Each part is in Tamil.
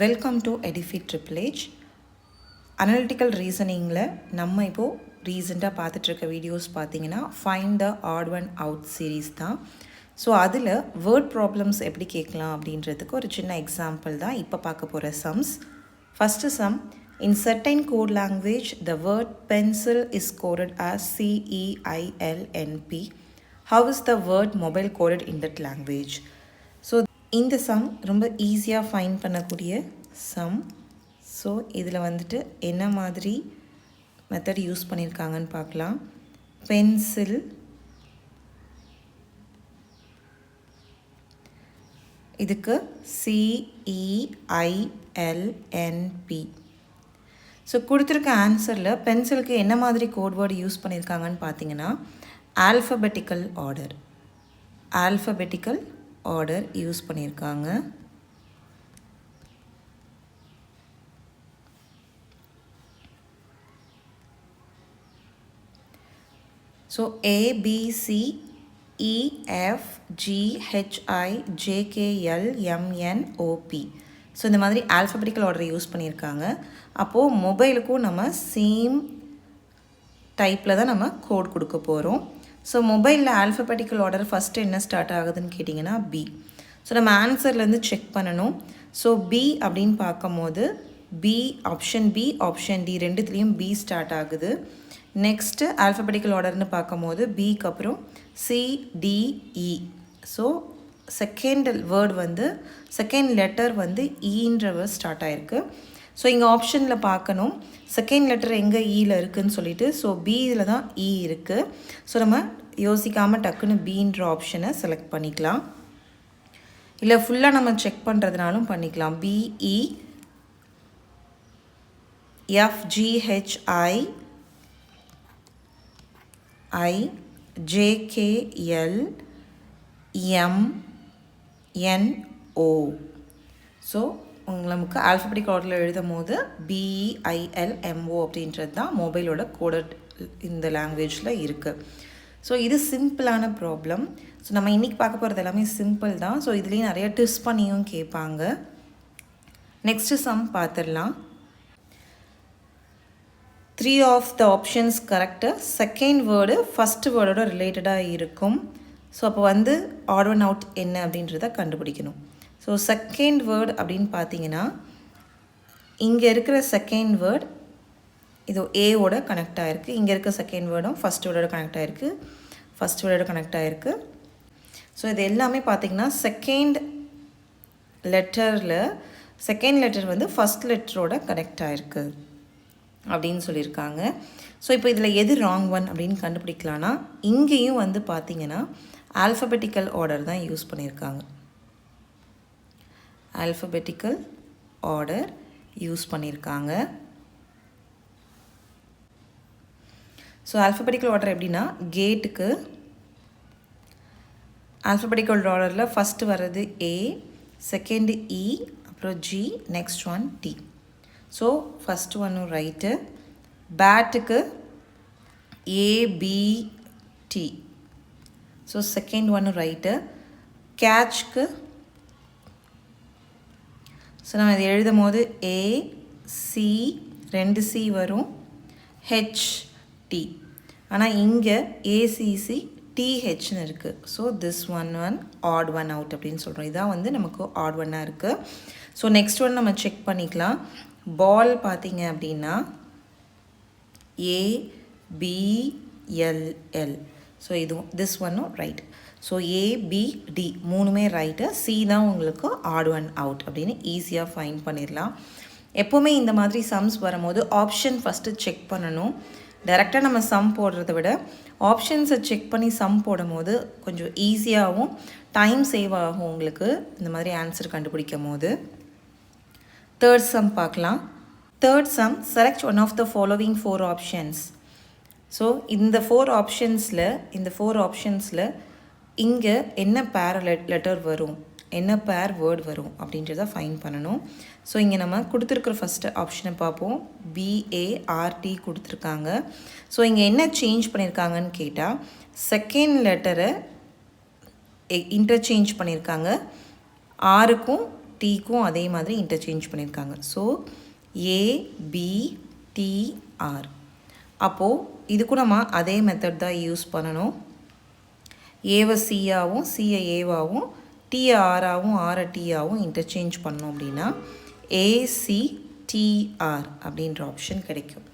Welcome to Edifit Triple H. Analytical ரீசனிங்கில் நம்ம இப்போது ரீசெண்டாக பார்த்துட்ருக்க வீடியோஸ் பார்த்தீங்கன்னா find the odd one out series தான். ஸோ அதில் வேர்ட் ப்ராப்ளம்ஸ் எப்படி கேட்கலாம் அப்படின்றதுக்கு ஒரு சின்ன எக்ஸாம்பிள் தான் இப்போ பார்க்க போகிற sums. First some, in certain code language the word pencil is coded as CEILNP. How is the word mobile coded in that language? So இந்த சம் ரொம்ப ஈஸியாக ஃபைண்ட் பண்ணக்கூடிய சம். ஸோ இதில் வந்துட்டு என்ன மாதிரி மெத்தட் யூஸ் பண்ணியிருக்காங்கன்னு பார்க்கலாம். பென்சில், இதுக்கு CEILNP. ஸோ கொடுத்துருக்க ஆன்சரில் பென்சிலுக்கு என்ன மாதிரி கோட் வேர்டு யூஸ் பண்ணியிருக்காங்கன்னு பார்த்தீங்கன்னா ஆல்ஃபபெட்டிக்கல் ஆர்டர் யூஸ் பண்ணியிருக்காங்க. So ABCEFGHIJKLMNOP. ஸோ இந்த மாதிரி ஆல்ஃபபெட்டிக்கல் ஆர்டரை யூஸ் பண்ணியிருக்காங்க. அப்போது மொபைலுக்கும் நம்ம சேம் டைப்பில் தான் நம்ம கோட் கொடுக்க போகிறோம். ஸோ மொபைலில் ஆல்ஃபபெட்டிக்கல் ஆர்டர் ஃபஸ்ட்டு என்ன ஸ்டார்ட் ஆகுதுன்னு கேட்டிங்கன்னா B. ஸோ நம்ம ஆன்சர்லேருந்து செக் பண்ணணும். ஸோ B அப்படின்னு பார்க்கும்போது option B, option D ரெண்டுத்துலேயும் B start ஆகுது. நெக்ஸ்ட்டு ஆல்ஃபபெட்டிக்கல் ஆர்டர்னு பார்க்கும்போது Bக்கு அப்புறம் CDE. ஸோ செகண்ட் லெட்டர் வந்து ஈன்ற வேர்ட் ஸ்டார்ட் ஆகிருக்கு. ஸோ இங்கே ஆப்ஷனில் பார்க்கணும் செகண்ட் லெட்டர் எங்கே ஈயில் இருக்குதுன்னு சொல்லிட்டு. ஸோ பியில் தான் E இருக்குது. ஸோ நம்ம யோசிக்காமல் டக்குன்னு Bன்ற ஆப்ஷனை செலக்ட் பண்ணிக்கலாம். இல்லை ஃபுல்லாக நம்ம செக் பண்ணுறதுனாலும் பண்ணிக்கலாம். BEFGHIJKLMNO. ஸோ நமக்கு ஆல்ஃபபெட்டிக் ஆர்டரில் எழுதும் போது BEILMO அப்படின்றது தான் மொபைலோட கோடட் இந்த லாங்குவேஜில் இருக்குது. ஸோ இது சிம்பிளான ப்ராப்ளம். ஸோ நம்ம இன்றைக்கி பார்க்க போகிறது எல்லாமே சிம்பிள் தான். ஸோ இதுலேயும் நிறைய ட்விஸ்ட் பண்ணியும் கேட்பாங்க. நெக்ஸ்ட்டு சம் பார்த்துடலாம். 3 ஆஃப் த ஆப்ஷன்ஸ் கரெக்டாக செகண்ட் வேர்டு ஃபஸ்ட்டு வேர்டோட ரிலேட்டடாக இருக்கும். ஸோ அப்போ வந்து ஆட் ஒன் அவுட் என்ன அப்படின்றத கண்டுபிடிக்கணும். ஸோ செகண்ட் வேர்டு அப்படின்னு பார்த்தீங்கன்னா இங்கே இருக்கிற செகண்ட் வேர்டு இது ஏவோட கனெக்ட் ஆகிருக்கு. இங்கே இருக்க செகண்ட் வேர்டும் ஃபஸ்ட் வேர்டோட கனெக்ட் ஆகிருக்கு. ஸோ இது எல்லாமே பார்த்திங்கன்னா செகண்ட் லெட்டர் வந்து ஃபஸ்ட் லெட்டரோட கனெக்ட் ஆகிருக்கு அப்படின்னு சொல்லியிருக்காங்க. ஸோ இப்போ இதில் எது ராங் ஒன் அப்படின்னு கண்டுபிடிக்கலான்னா இங்கேயும் வந்து பார்த்திங்கன்னா ஆல்ஃபபெட்டிக்கல் ஆர்டர் தான் யூஸ் பண்ணியிருக்காங்க. ஸோ ஆல்ஃபபெட்டிக்கல் ஆர்டர் எப்படின்னா கேட்டுக்கு ஆல்ஃபபெட்டிக்கல் ஆர்டரில் ஃபஸ்ட்டு வர்றது A, செகண்டு E, அப்புறம் G, next one T. So first ஒன்னும் ரைட்டு. பேட்டுக்கு ABT. ஸோ செகண்ட் ஒன்னும் ரைட்டு. கேட்ச்க்கு ஸோ நம்ம இதை எழுதும் போது AC 2 C வரும், HT. ஆனால் இங்கே ACC THன்னு இருக்குது. So this one odd one out அப்படின்னு சொல்கிறோம். இதான் வந்து நமக்கு ஆட் ஒன்னாக இருக்குது. ஸோ நெக்ஸ்ட் ஒன் நம்ம செக் பண்ணிக்கலாம். பால் பார்த்தீங்க அப்படின்னா ABLL. ஸோ இதுவும் திஸ் ஒன்னும் ரைட். ஸோ ABD மூணுமே ரைட்டு. C தான் உங்களுக்கு ஆட் ஒன் அவுட் அப்படின்னு ஈஸியாக ஃபைண்ட் பண்ணிடலாம். எப்போவுமே இந்த மாதிரி சம்ஸ் வரும்போது ஆப்ஷன் ஃபஸ்ட்டு செக் பண்ணணும். டைரெக்டாக நம்ம சம் போடுறத விட ஆப்ஷன்ஸை செக் பண்ணி சம் போடும் போது கொஞ்சம் ஈஸியாகவும் டைம் சேவ் ஆகும் உங்களுக்கு இந்த மாதிரி ஆன்சர் கண்டுபிடிக்கும் போது. தேர்ட் சம் பார்க்கலாம். Third sum, select one of the following 4 options. So இந்த 4 ஆப்ஷன்ஸில் இங்கே என்ன பேர் லெட்டர் வரும், என்ன பேர் வேர்டு வரும் அப்படின்றத ஃபைண்ட் பண்ணணும். ஸோ இங்கே நம்ம கொடுத்துருக்குற ஃபஸ்ட்டு ஆப்ஷனை பார்ப்போம். BART கொடுத்துருக்காங்க. ஸோ இங்கே என்ன சேஞ்ச் பண்ணியிருக்காங்கன்னு கேட்டால் செகண்ட் லெட்டரை இன்டர்சேஞ்ச் பண்ணியிருக்காங்க. ஆருக்கும் டீக்கும் அதே மாதிரி இன்டர்சேஞ்ச் பண்ணியிருக்காங்க. So ABTR. அப்போது இதுக்கும் நம்ம அதே மெத்தட் தான் யூஸ் பண்ணணும். ஏவை சியாவும் சியை ஏவாவும் டீயை ஆராவும் ஆரை டீயாவும் இன்டர்சேஞ்ச் பண்ணோம் அப்படின்னா ACTR அப்படின்ற ஆப்ஷன் கிடைக்கும்.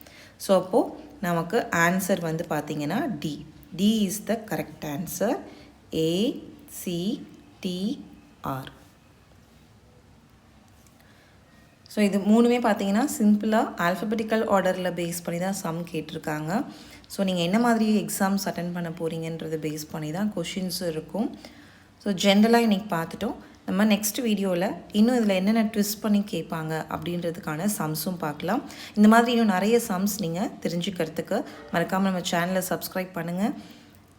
ஸோ அப்போது நமக்கு ஆன்சர் வந்து பார்த்திங்கன்னா D is the correct answer. ACTR. So இது மூணுமே பார்த்தீங்கன்னா சிம்பிளாக ஆல்ஃபபெட்டிக்கல் ஆர்டரில் பேஸ் பண்ணி தான் சம் கேட்டிருக்காங்க. ஸோ நீங்கள் என்ன மாதிரி எக்ஸாம்ஸ் அட்டன் பண்ண போகிறீங்கன்றதை பேஸ் பண்ணி தான் கொஷின்ஸ் இருக்கும். ஸோ ஜென்ரலாக இன்றைக்கி பார்த்துட்டோம். நம்ம நெக்ஸ்ட் வீடியோவில் இன்னும் இதில் என்னென்ன ட்விஸ்ட் பண்ணி கேட்பாங்க அப்படின்றதுக்கான சம்ஸும் பார்க்கலாம். இந்த மாதிரி இன்னும் நிறைய சம்ஸ் நீங்கள் தெரிஞ்சுக்கிறதுக்கு மறக்காமல் நம்ம சேனலை சப்ஸ்கிரைப் பண்ணுங்கள்.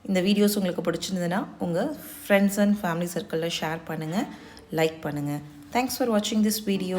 இந்த வீடியோஸ் உங்களுக்கு பிடிச்சிருந்ததுன்னா உங்கள் ஃப்ரெண்ட்ஸ் அண்ட் ஃபேமிலி சர்க்கிளில் ஷேர் பண்ணுங்கள், லைக் பண்ணுங்கள். Thanks for watching this video.